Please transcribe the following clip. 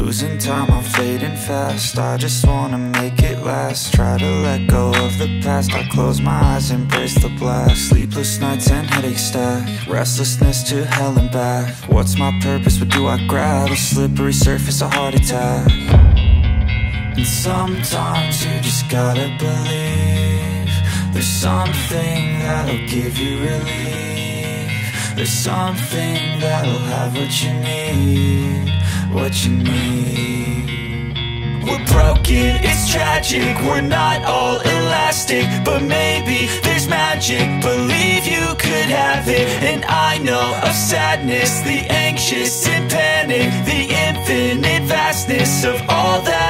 Losing time, I'm fading fast. I just wanna make it last. Try to let go of the past. I close my eyes, embrace the blast. Sleepless nights and headache stack. Restlessness to hell and back. What's my purpose, what do I grab? A slippery surface, a heart attack. And sometimes you just gotta believe there's something that'll give you relief. There's something that'll have what you need, what you need. We're broken, it's tragic, we're not all elastic, but maybe there's magic, believe you could have it. And I know of sadness, the anxious and panic, the infinite vastness of all that